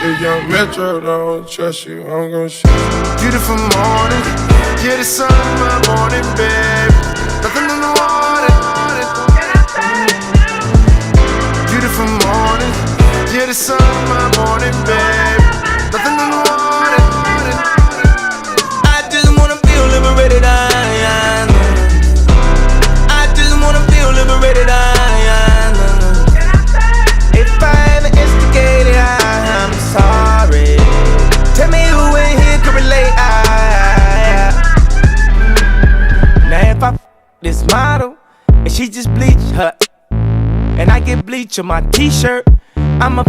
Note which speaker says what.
Speaker 1: If young Metro don't trust you, I'm gon' shoot you.
Speaker 2: Beautiful morning, yeah, the sun in my morning, babe. Nothing in the water. Beautiful morning, yeah, the sun in my morning, babe. Nothing in the water.
Speaker 3: I just wanna feel liberated, I just wanna feel liberated, If I ever instigated, I'm sorry. Tell me who in here can relate, Now if I this model, and she just bleach her, and I get bleach on my t-shirt, I'ma